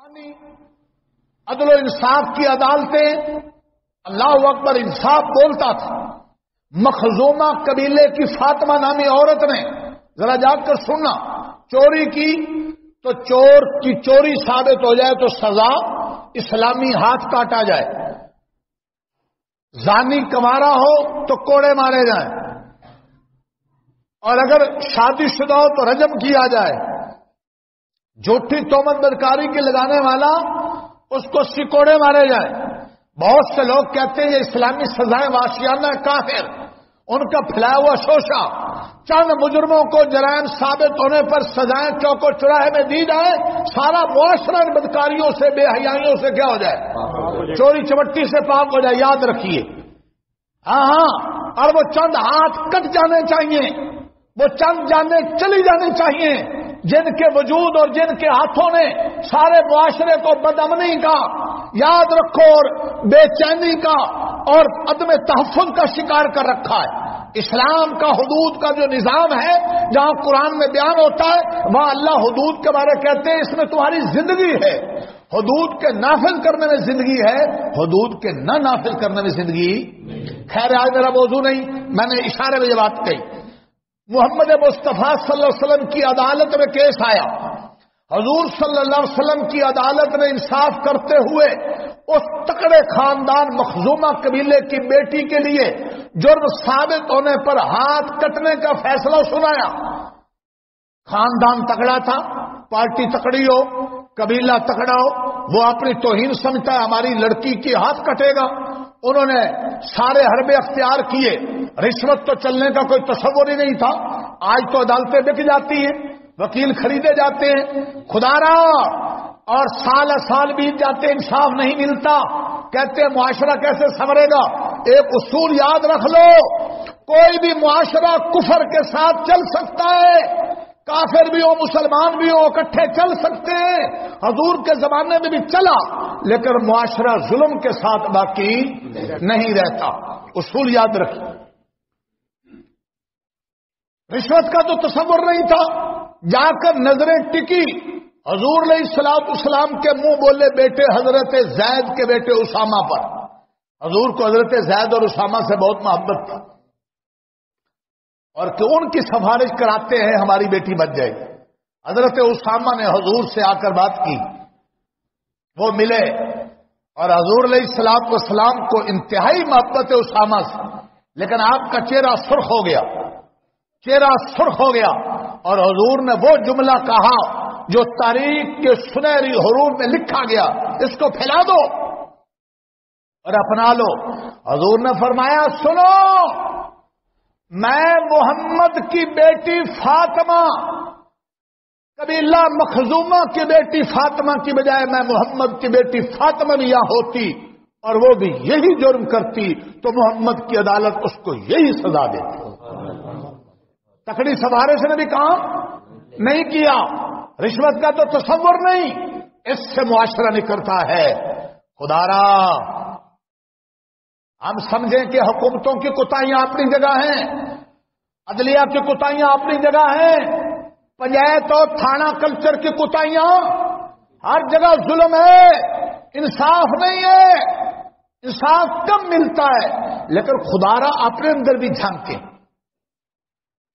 عدل و انصاف کی عدالتیں، اللہ اکبر، انصاف بولتا تھا۔ مخزومہ قبیلے کی فاطمہ نامی عورت نے، ذرا جا کر سننا، چوری کی تو چور کی چوری ثابت ہو جائے تو سزا اسلامی ہاتھ کاٹا جائے، زانی کنوارا ہو تو کوڑے مارے جائیں، اور اگر شادی شدہ ہو تو رجم کیا جائے، جھوٹی تہمت بدکاری کی لگانے والا اس کو سکوڑے مارے جائیں۔ بہت سے لوگ کہتے ہیں یہ اسلامی سزائیں وحشیانہ کافر، ان کا پھیلایا ہوا شوشہ، چند مجرموں کو جرائم ثابت ہونے پر سزائیں چوکو چوراہے میں دی جائے، سارا معاشرہ ان بدکاریوں سے، بے حیائیوں سے کیا ہو جائے، چوری چمٹی سے پاک ہو جائے۔ یاد رکھیے، ہاں، اور وہ چند ہاتھ کٹ جانے چاہیے، وہ چند جانیں چلی جانی چاہیے جن کے وجود اور جن کے ہاتھوں نے سارے معاشرے کو بدامنی کا، یاد رکھو، اور بے چینی کا اور عدم تحفظ کا شکار کر رکھا ہے۔ اسلام کا حدود کا جو نظام ہے، جہاں قرآن میں بیان ہوتا ہے وہاں اللہ حدود کے بارے کہتے ہیں اس میں تمہاری زندگی ہے، حدود کے نافذ کرنے میں زندگی ہے، حدود کے نہ نافذ کرنے میں زندگی۔ خیر، آج میرا موضوع نہیں، میں نے اشارے میں یہ بات کہی۔ محمد مصطفیٰ صلی اللہ علیہ وسلم کی عدالت میں کیس آیا، حضور صلی اللہ علیہ وسلم کی عدالت نے انصاف کرتے ہوئے اس تکڑے خاندان مخزومہ قبیلے کی بیٹی کے لیے جرم ثابت ہونے پر ہاتھ کٹنے کا فیصلہ سنایا۔ خاندان تکڑا تھا، پارٹی تکڑی ہو، قبیلہ تکڑا ہو، وہ اپنی توہین سمجھتا ہے ہماری لڑکی کی ہاتھ کٹے گا۔ انہوں نے سارے حربے اختیار کیے، رشوت تو چلنے کا کوئی تصور ہی نہیں تھا۔ آج تو عدالتیں بک جاتی ہیں، وکیل خریدے جاتے ہیں، خدا را، اور سال بیت جاتے، انصاف نہیں ملتا، کہتے ہیں معاشرہ کیسے سنورے گا۔ ایک اصول یاد رکھ لو، کوئی بھی معاشرہ کفر کے ساتھ چل سکتا ہے، کافر بھی ہو مسلمان بھی ہو اکٹھے چل سکتے ہیں، حضور کے زمانے میں بھی چلا، لیکن معاشرہ ظلم کے ساتھ باقی نہیں رہتا۔ اصول یاد رکھیں۔ رشوت کا تو تصور نہیں تھا، جا کر نظریں ٹکی، حضور علیہ الصلوۃ والسلام کے منہ بولے بیٹے حضرت زید کے بیٹے اسامہ پر۔ حضور کو حضرت زید اور اسامہ سے بہت محبت تھا، اور کہ ان کی سفارش کراتے ہیں ہماری بیٹی بچ جائے گی۔ حضرت اسامہ نے حضور سے آ کر بات کی، وہ ملے، اور حضور علیہ الصلوۃ والسلام کو انتہائی محبت ہے اسامہ سے، لیکن آپ کا چہرہ سرخ ہو گیا، اور حضور نے وہ جملہ کہا جو تاریخ کے سنہری حروف میں لکھا گیا، اس کو پھیلا دو اور اپنا لو۔ حضور نے فرمایا، سنو، میں محمد کی بیٹی فاطمہ، قبیلہ مخزومہ کی بیٹی فاطمہ کی بجائے میں محمد کی بیٹی فاطمہ بھی یہاں ہوتی اور وہ بھی یہی جرم کرتی تو محمد کی عدالت اس کو یہی سزا دیتی۔ تکڑی سوارے سے نے بھی کام نہیں کیا، رشوت کا تو تصور نہیں، اس سے معاشرہ نکلتا ہے۔ خدا را، ہم سمجھیں کہ حکومتوں کی کوتاہیاں اپنی جگہ ہیں، عدلیہ کی کوتاہیاں اپنی جگہ ہیں، پنچایت اور تھانہ کلچر کی کوتاہیاں، ہر جگہ ظلم ہے، انصاف نہیں ہے، انصاف کم ملتا ہے، لیکن خدا را اپنے اندر بھی جھانکیں۔